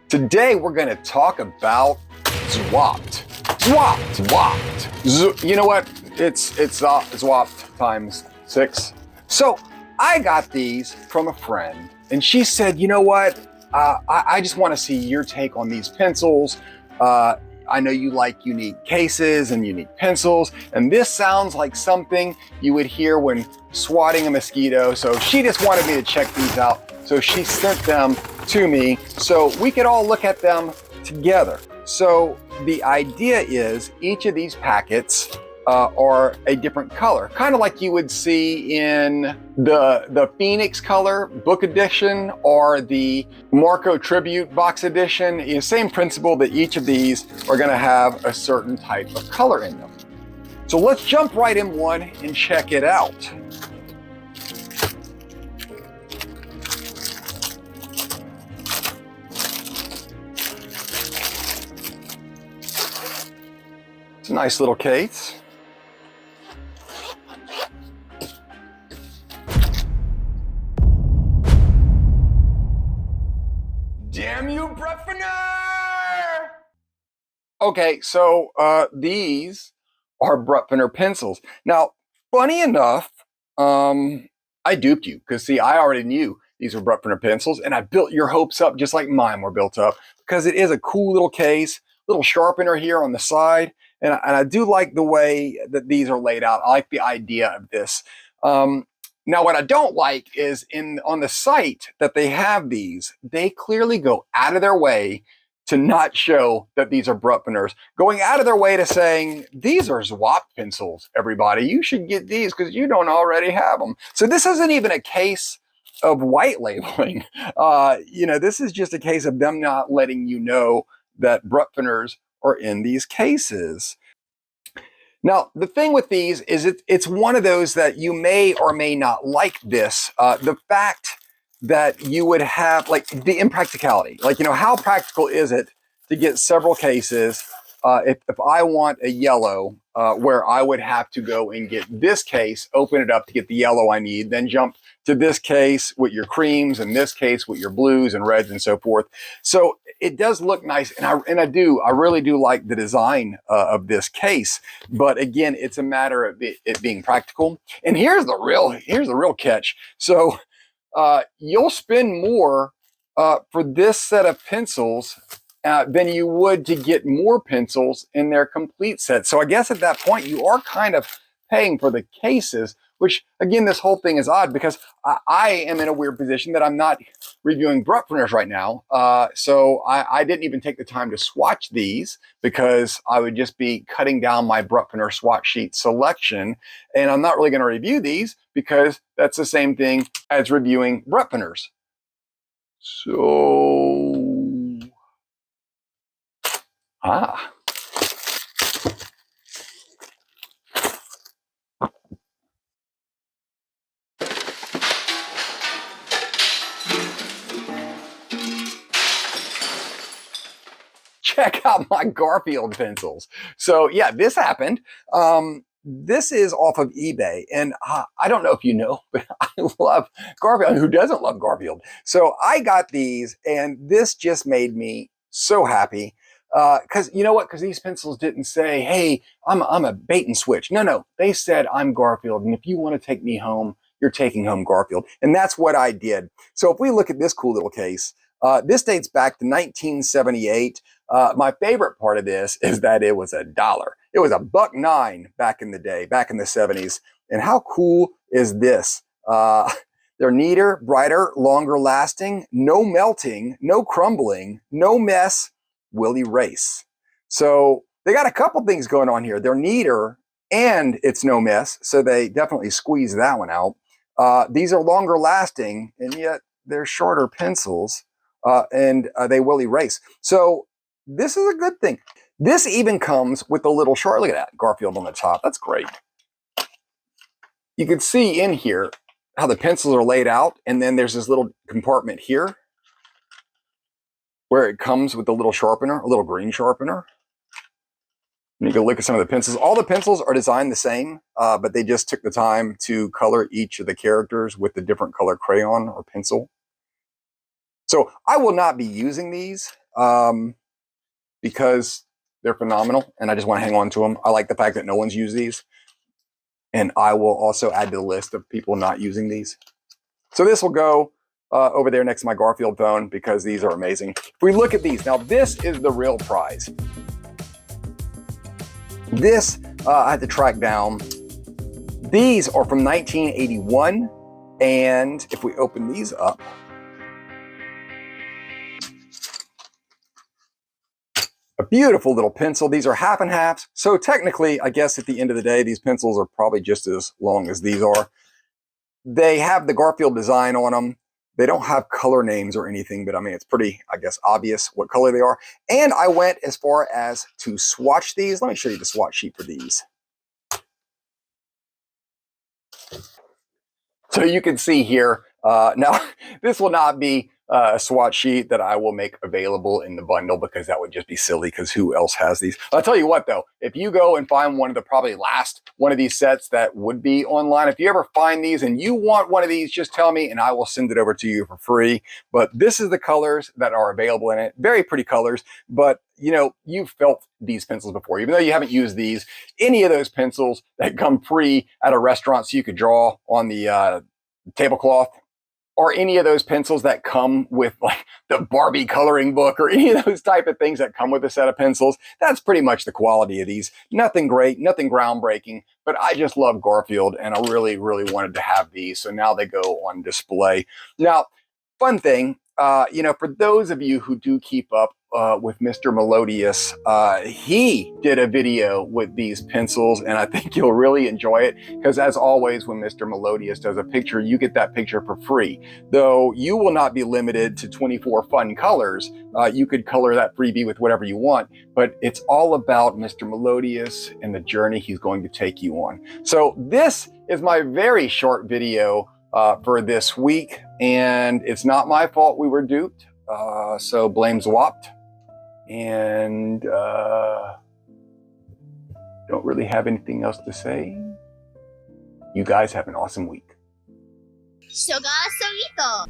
Today we're going to talk about Zzwaupt. Zzwaupt. You know what? It's Zzwaupt times 6. So I got these from a friend, and she said, you know what? I just want to see your take on these pencils. I know you like unique cases and unique pencils, and this sounds like something you would hear when swatting a mosquito. So she just wanted me to check these out. So she sent them to me so we could all look at them together. So the idea is each of these packets are a different color, kind of like you would see in the Phoenix color book edition or the Marco Tribute box edition. Is same principle that each of these are going to have a certain type of color in them. So let's jump right in one and check it out. It's a nice little case. Damn you, Bruckner! Okay, so these are Bruckner pencils. Now, funny enough, I duped you because see, I already knew these were Bruckner pencils, and I built your hopes up just like mine were built up because it is a cool little case, little sharpener here on the side, and I do like the way that these are laid out. I like the idea of this. Now, what I don't like is on the site that they have these, they clearly go out of their way to not show that these are Bruckners, going out of their way to saying, these are Zzwaupt pencils, everybody. You should get these because you don't already have them. So this isn't even a case of white labeling. This is just a case of them not letting you know that Bruckners are in these cases. Now, the thing with these is it's one of those that you may or may not like this. The fact that you would have, like, the impracticality. Like, how practical is it to get several cases if I want a yellow where I would have to go and get this case, open it up to get the yellow I need, then jump to this case with your creams, and this case with your blues and reds and so forth. So it does look nice, and I really do like the design of this case. But again, it's a matter of it being practical. And here's the real catch. So you'll spend more for this set of pencils than you would to get more pencils in their complete set. So I guess at that point you are kind of paying for the cases, which again, this whole thing is odd because I am in a weird position that I'm not reviewing Bruckners right now. So I didn't even take the time to swatch these because I would just be cutting down my Bruckner swatch sheet selection. And I'm not really going to review these because that's the same thing as reviewing Bruckners. So, check out my Garfield pencils. So yeah, this happened. This is off of eBay, and I don't know if you know, but I love Garfield. Who doesn't love Garfield? So I got these, and this just made me so happy. Because you know what? Because these pencils didn't say, hey, I'm a bait and switch. No. They said, I'm Garfield, and if you want to take me home, you're taking home Garfield. And that's what I did. So if we look at this cool little case, this dates back to 1978. My favorite part of this is that it was $1. It was $1.09 back in the day, back in the 70s. And how cool is this? They're neater, brighter, longer lasting, no melting, no crumbling, no mess, will erase. So they got a couple things going on here. They're neater and it's no mess. So they definitely squeeze that one out. These are longer lasting and yet they're shorter pencils and they will erase. So this is a good thing. This even comes with a little chart. Look at that, Garfield on the top. That's great. You can see in here how the pencils are laid out. And then there's this little compartment here where it comes with a little sharpener, a little green sharpener. And you can look at some of the pencils. All the pencils are designed the same, but they just took the time to color each of the characters with a different color crayon or pencil. So I will not be using these because they're phenomenal and I just want to hang on to them. I like the fact that no one's used these. And I will also add to the list of people not using these. So this will go over there next to my Garfield phone because these are amazing. If we look at these, now this is the real prize. This I had to track down. These are from 1981. And if we open these up, a beautiful little pencil. These are half and halves. So technically, I guess at the end of the day, these pencils are probably just as long as these are. They have the Garfield design on them. They don't have color names or anything, but I mean, it's pretty, I guess, obvious what color they are. And I went as far as to swatch these. Let me show you the swatch sheet for these. So you can see here, now this will not be a swatch sheet that I will make available in the bundle because that would just be silly because who else has these? I'll tell you what though, if you go and find one of the probably last one of these sets that would be online, if you ever find these and you want one of these, just tell me and I will send it over to you for free. But this is the colors that are available in it. Very pretty colors, but you know, you've felt these pencils before, even though you haven't used these. Any of those pencils that come free at a restaurant so you could draw on the tablecloth, or any of those pencils that come with like the Barbie coloring book or any of those type of things that come with a set of pencils, that's pretty much the quality of these. Nothing great, nothing groundbreaking, but I just love Garfield and I really, really wanted to have these. So now they go on display. Now, fun thing, you know, for those of you who do keep up with Mr. Melodious, he did a video with these pencils and I think you'll really enjoy it because as always, when Mr. Melodious does a picture, you get that picture for free. Though you will not be limited to 24 fun colors. You could color that freebie with whatever you want, but it's all about Mr. Melodious and the journey he's going to take you on. So this is my very short video for this week, and it's not my fault we were duped, so blame Zzwaupt. And don't really have anything else to say. You guys have an awesome week. Sugar Sweeto.